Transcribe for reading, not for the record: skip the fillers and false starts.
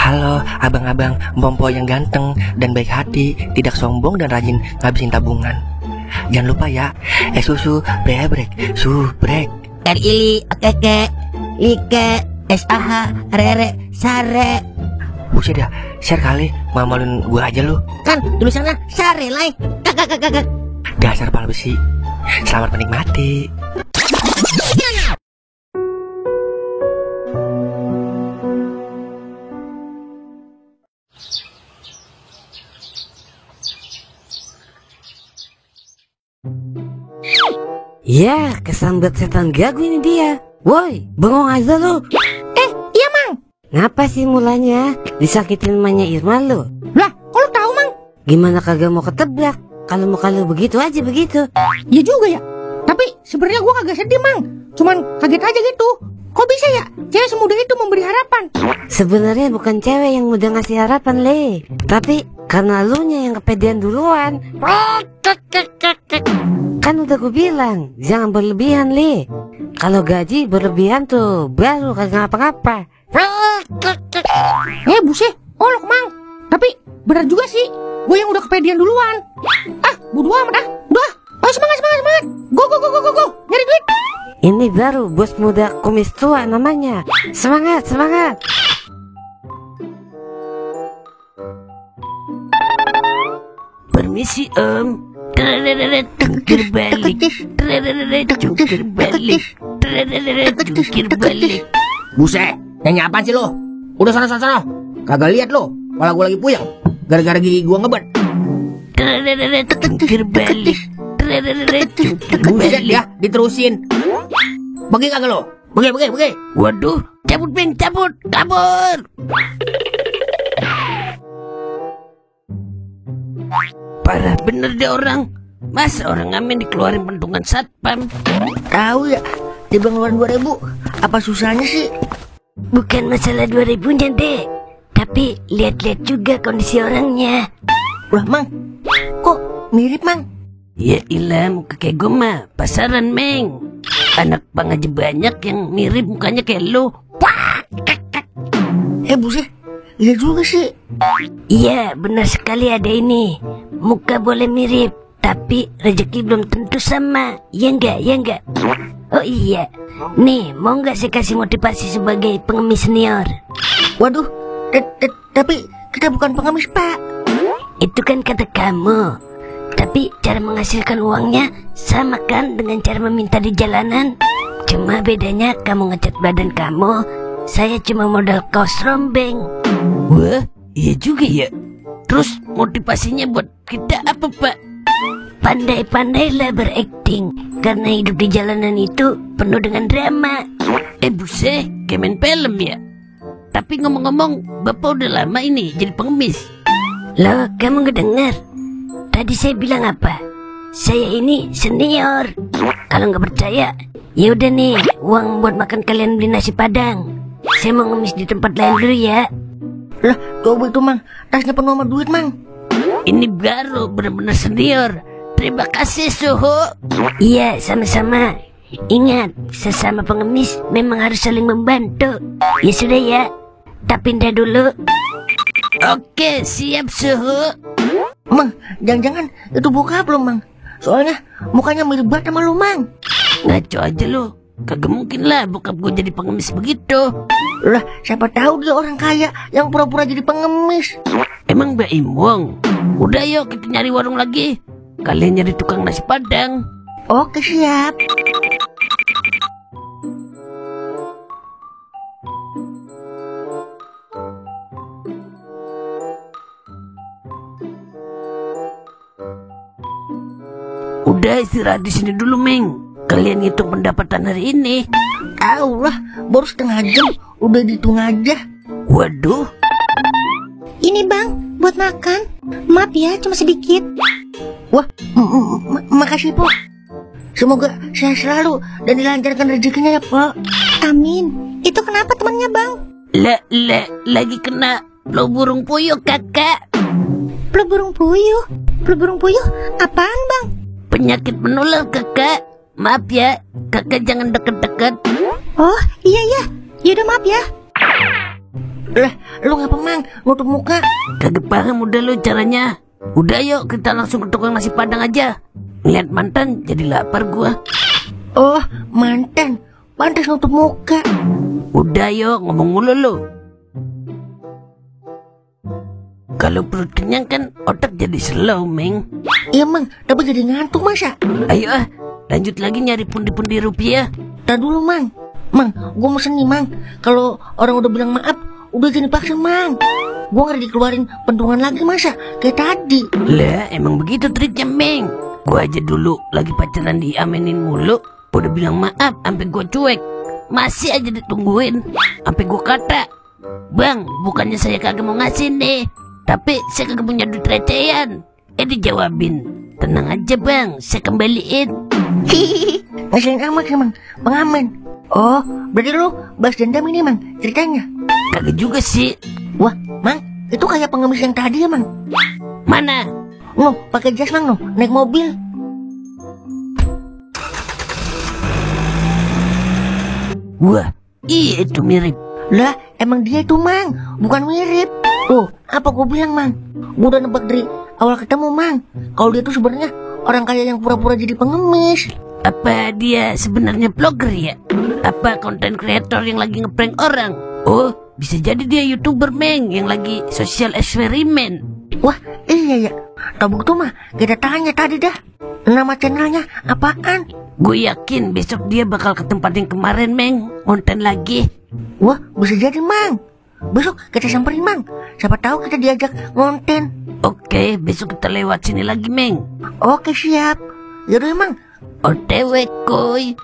Halo abang-abang Bompo yang ganteng dan baik hati, tidak sombong dan rajin ngabisin tabungan. Jangan lupa ya, susu brebrek, subrek. Ili, okeke, like, SAH, rere, sare. Buset dah, share kali, mamalin gue aja lu. Kan tulisannya sare, like. Kakak. Dasar pal besi. Selamat menikmati. Ya, kesambet setan gagu ini dia. Woi, bengong aja lu. Iya mang. Ngapa sih mulanya disakitin emaknya Irma lu? Lah, kok lu tahu mang? Gimana kagak mau ketebak? Kalau mau begitu aja begitu. Ya juga ya. Tapi sebenarnya gua kagak sedih mang. Cuman kaget aja gitu. Kok bisa ya cewek semudah itu memberi harapan? Sebenarnya bukan cewek yang udah ngasih harapan, Le. Tapi karena lunya yang kepedean duluan. Kan udah gue bilang, jangan berlebihan, Le. Kalau gaji berlebihan tuh baru kagak ngapa-ngapa. Buset, olok mang. Tapi benar juga sih, gue yang udah kepedean duluan. Bodo amat ah. Udah, ayo semangat. Go, nyari duit. Ini baru bos muda kumis tua namanya. Semangat. Permisi om. Jungkir balik. Buset, nyanyi apaan sih lo? Udah sana. Kagak lihat lo, kepala gue lagi puyeng gara-gara gigi gue ngebet. Jungkir balik. Buset ya, diterusin. Pergi kagak lo? Pergi. Waduh, cabut kabur. Parah bener deh orang. Masa orang ngamen dikeluarin pentungan satpam? Tahu ya, dia ngeluarin 2.000. Apa susahnya sih? Bukan masalah 2.000-nya deh, tapi lihat-lihat juga kondisi orangnya. Wah mang, kok mirip mang? Ya ilah, muka kayak gue mah pasaran meng. Anak pang aja banyak yang mirip mukanya kayak lo. Buset, iya juga sih. Iya benar sekali ada ini. Muka boleh mirip, tapi rezeki belum tentu sama. Ya enggak? Oh iya, nih mau nggak saya kasih motivasi sebagai pengemis senior? Waduh, tapi kita bukan pengemis pak. Itu kan kata kamu. Tapi cara menghasilkan uangnya sama kan dengan cara meminta di jalanan. Cuma bedanya kamu ngecat badan kamu, saya cuma modal kaos rombeng. Wah, iya juga ya. Terus motivasinya buat kita apa pak? Pandai-pandailah berakting, karena hidup di jalanan itu penuh dengan drama. Buset, kayak main film ya. Tapi ngomong-ngomong, bapak udah lama ini jadi pengemis. Loh, kamu gak dengar? Tadi saya bilang apa? Saya ini senior. Kalau nggak percaya, ya udah nih uang buat makan kalian beli nasi padang. Saya mau ngemis di tempat lain dulu ya. Lah, coba itu mang, tasnya penuh sama duit mang. Ini baru benar-benar senior. Terima kasih suhu. Iya, sama-sama. Ingat, sesama pengemis memang harus saling membantu. Ya sudah ya, tak pindah dulu. Oke, siap suhu. Mang, jangan-jangan itu bokap lo mang. Soalnya mukanya mirip banget sama lo mang. Ngaco aja lo. Kagak mungkin lah bokap gue jadi pengemis begitu. Lah, siapa tahu dia orang kaya yang pura-pura jadi pengemis. Emang Mbak Imwong? Udah yuk kita nyari warung lagi. Kalian nyari tukang nasi padang. Oke, siap. Udah istirahat di sini dulu, Meng. Kalian hitung pendapatan hari ini. Allah, baru setengah jam udah dihitung aja. Waduh. Ini bang, buat makan. Maaf ya, cuma sedikit. Wah, makasih po. Semoga sehat selalu dan dilancarkan rezekinya ya po. Amin. Itu kenapa temannya bang? Lagi kena flu burung puyuh kakak. Flu burung puyuh? Flu burung puyuh apaan bang? Penyakit menular kakak. Maaf ya, kakak jangan deket-deket. Oh iya. Yaudah maaf ya. Lah, lu ngapa mang nutup muka? Kagak paham udah lu caranya. Udah yuk kita langsung ke tukang nasi padang aja. Ngeliat mantan jadi lapar gua. Oh, mantan. Pantas nutup muka. Udah yuk ngomong mulu lu. Kalau perut kenyang kan otak jadi slow, Meng. Iya mang, tapi jadi ngantuk masa? Ayo lanjut lagi nyari pundi-pundi rupiah. Tar dulu mang. Mang, gue mesen nih mang. Kalau orang udah bilang maaf, udah jadi paksa mang. Gue nggak dikeluarin pentungan lagi masa kayak tadi. Lah emang begitu triknya, Meng. Gue aja dulu lagi pacaran diamenin mulu, udah bilang maaf sampai gue cuek. Masih aja ditungguin sampai gue kata, "Bang, bukannya saya kagak mau ngasih nih, tapi saya kagak punya duit recehan." Dijawabin, "Tenang aja bang, saya kembaliin." Ngasihin amat sih mang, pengamen. Oh, berarti lu balas dendam ini mang ceritanya? Kagak juga sih. Wah, mang, itu kayak pengemis yang tadi ya mang. Mana? No, pakai jas mang no, naik mobil. Wah, iya itu mirip. Lah, emang dia itu mang, bukan mirip. Tuh, apa gue bilang mang? Gue udah nebak dari awal ketemu mang. Kalau dia tuh sebenarnya orang kaya yang pura-pura jadi pengemis. Apa dia sebenarnya vlogger ya? Apa konten kreator yang lagi ngeprank orang? Oh, bisa jadi dia YouTuber, Meng, yang lagi sosial eksperimen. Wah, iya ya. Tabuk tuh mah kita tanya tadi dah. Nama channelnya apaan? Gue yakin besok dia bakal ke tempat yang kemarin, Meng, konten lagi. Wah, bisa jadi mang. Besok kita samperin mang. Siapa tahu kita diajak ngonten. Oke, besok kita lewat sini lagi, Meng. Oke siap. Yaudah mang. OTW, kuy.